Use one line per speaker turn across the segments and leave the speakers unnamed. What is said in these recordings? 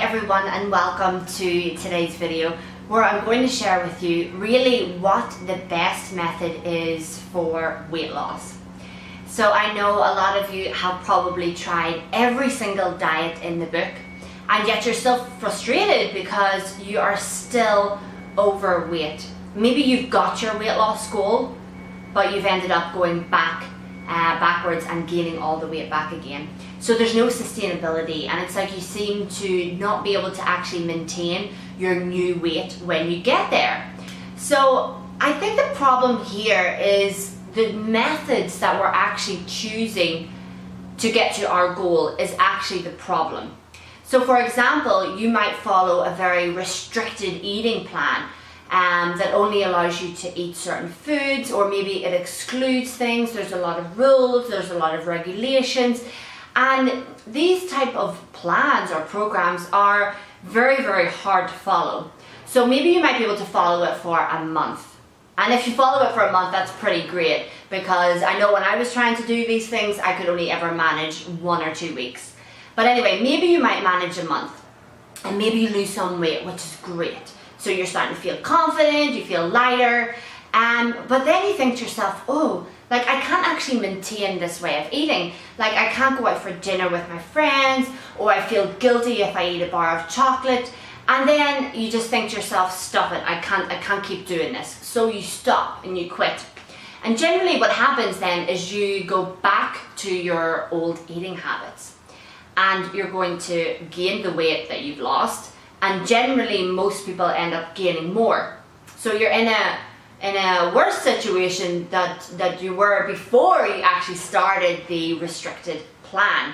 everyone and welcome to today's video where I'm going to share with you really what the best method is for weight loss. So I know a lot of you have probably tried every single diet in the book and yet you're still frustrated because you are still overweight. Maybe you've got your weight loss goal but you've ended up going backwards and gaining all the weight back again. So there's no sustainability and it's like you seem to not be able to actually maintain your new weight when you get there. So I think the problem here is the methods that we're actually choosing to get to our goal is actually the problem. So for example, you might follow a very restricted eating plan that only allows you to eat certain foods, or maybe it excludes things. There's a lot of rules, there's a lot of regulations, and these type of plans or programs are very, very hard to follow. So maybe you might be able to follow it for a month. And if you follow it for a month, that's pretty great, because I know when I was trying to do these things, I could only ever manage 1 or 2 weeks. But anyway, maybe you might manage a month and maybe you lose some weight, which is great. So you're starting to feel confident, you feel lighter, but then you think to yourself, oh, like I can't actually maintain this way of eating. Like I can't go out for dinner with my friends, or I feel guilty if I eat a bar of chocolate. And then you just think to yourself, stop it, I can't keep doing this. So you stop and you quit. And generally what happens then is you go back to your old eating habits and you're going to gain the weight that you've lost. And generally most people end up gaining more. So you're in a worse situation that you were before you actually started the restricted plan.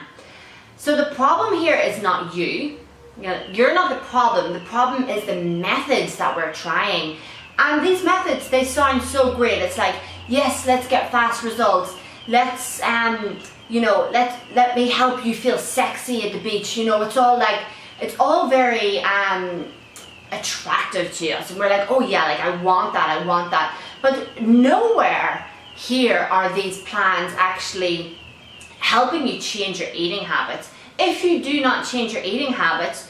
So the problem here is not you. You're not the problem. The problem is the methods that we're trying. And these methods, they sound so great. It's like, yes, let's get fast results. Let's let me help you feel sexy at the beach. It's all very attractive to us, and we're like, oh yeah, like I want that. But nowhere here are these plans actually helping you change your eating habits. If you do not change your eating habits,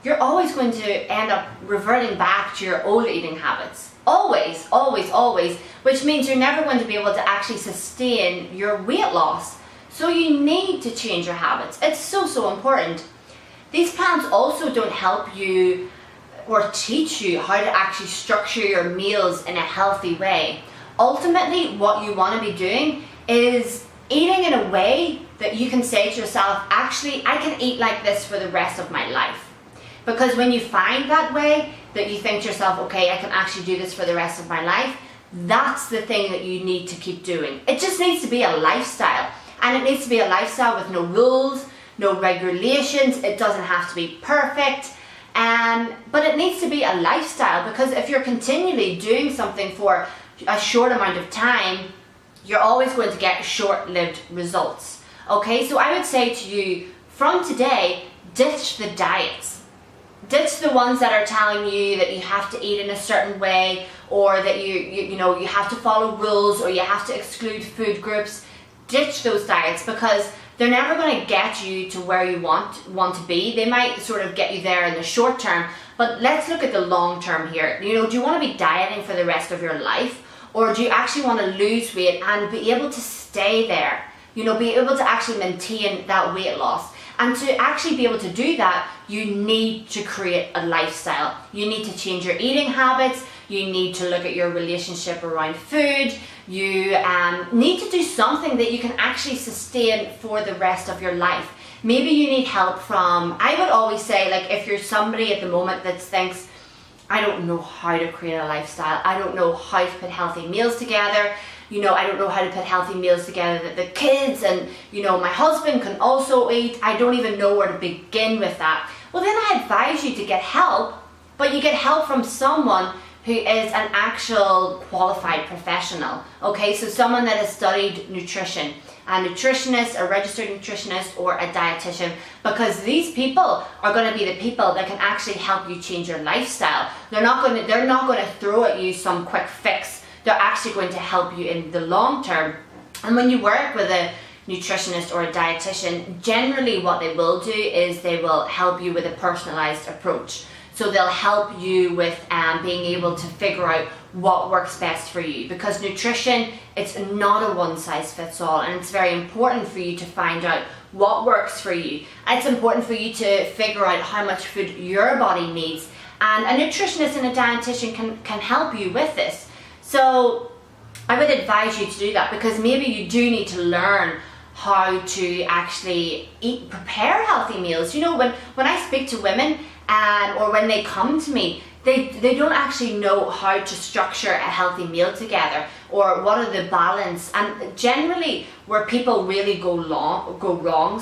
you're always going to end up reverting back to your old eating habits. Always, always, always, which means you're never going to be able to actually sustain your weight loss. So you need to change your habits. It's so important. These plans also don't help you or teach you how to actually structure your meals in a healthy way. Ultimately, what you want to be doing is eating in a way that you can say to yourself, actually, I can eat like this for the rest of my life. Because when you find that way, that you think to yourself, okay, I can actually do this for the rest of my life, that's the thing that you need to keep doing. It just needs to be a lifestyle. And it needs to be a lifestyle with no rules, no regulations. It doesn't have to be perfect, but it needs to be a lifestyle, because if you're continually doing something for a short amount of time, you're always going to get short-lived results. Okay, so I would say to you, from today, ditch the diets. Ditch the ones that are telling you that you have to eat in a certain way, or that you have to follow rules, or you have to exclude food groups. Ditch those diets, because they're never going to get you to where you want to be. They might sort of get you there in the short term, but let's look at the long term here. Do you want to be dieting for the rest of your life, or do you actually want to lose weight and be able to stay there? Be able to actually maintain that weight loss. And to actually be able to do that, you need to create a lifestyle. You need to change your eating habits. You need to look at your relationship around food. You need to do something that you can actually sustain for the rest of your life. Maybe you need help from, I would always say, like if you're somebody at the moment that thinks, I don't know how to create a lifestyle. I don't know how to put healthy meals together. I don't know how to put healthy meals together that the kids and, my husband can also eat. I don't even know where to begin with that. Well, then I advise you to get help, but you get help from someone who is an actual qualified professional. Okay, so someone that has studied nutrition, a nutritionist, a registered nutritionist, or a dietitian, because these people are going to be the people that can actually help you change your lifestyle. They're not going to throw at you some quick fix. They're actually going to help you in the long term. And when you work with a nutritionist or a dietitian, generally what they will do is they will help you with a personalized approach. So they'll help you with being able to figure out what works best for you, because nutrition, it's not a one size fits all, and it's very important for you to find out what works for you. And it's important for you to figure out how much food your body needs, and a nutritionist and a dietitian can help you with this. So I would advise you to do that, because maybe you do need to learn how to actually prepare healthy meals. You know, when I speak to women or when they come to me, they don't actually know how to structure a healthy meal together, or what are the balance. And generally where people really go wrong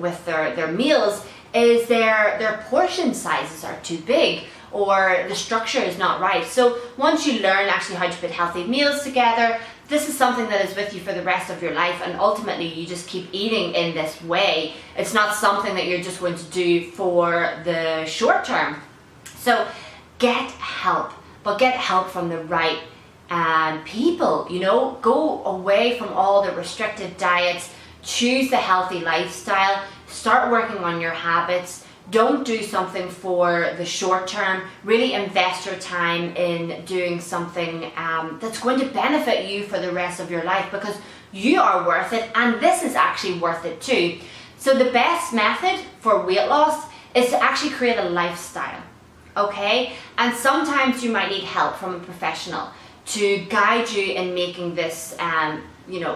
with their meals is their portion sizes are too big, or the structure is not right. So once you learn actually how to put healthy meals together, this is something that is with you for the rest of your life, and ultimately you just keep eating in this way. It's not something that you're just going to do for the short term. So get help, but get help from the right people. You know, go away from all the restrictive diets, choose the healthy lifestyle, start working on your habits. Don't do something for the short term. Really invest your time in doing something that's going to benefit you for the rest of your life, because you are worth it, and this is actually worth it too. So the best method for weight loss is to actually create a lifestyle, okay? And sometimes you might need help from a professional to guide you in making this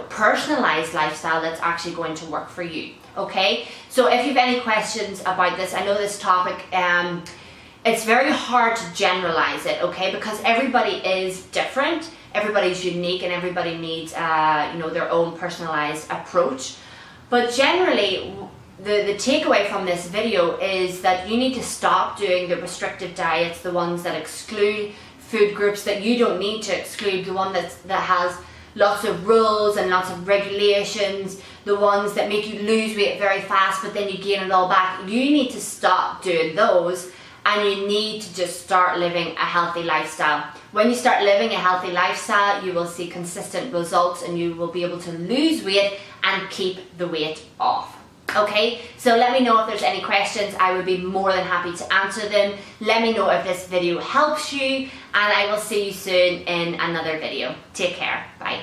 personalized lifestyle that's actually going to work for you. Okay, so if you have any questions about this, I know this topic, it's very hard to generalize it, okay, because everybody is different, everybody's unique, and everybody needs their own personalized approach. But generally, the takeaway from this video is that you need to stop doing the restrictive diets, the ones that exclude food groups that you don't need to exclude, the one that has lots of rules and lots of regulations, the ones that make you lose weight very fast but then you gain it all back. You need to stop doing those, and you need to just start living a healthy lifestyle. When you start living a healthy lifestyle, you will see consistent results, and you will be able to lose weight and keep the weight off. Okay, so let me know if there's any questions. I would be more than happy to answer them. Let me know if this video helps you, and I will see you soon in another video. Take care. Bye.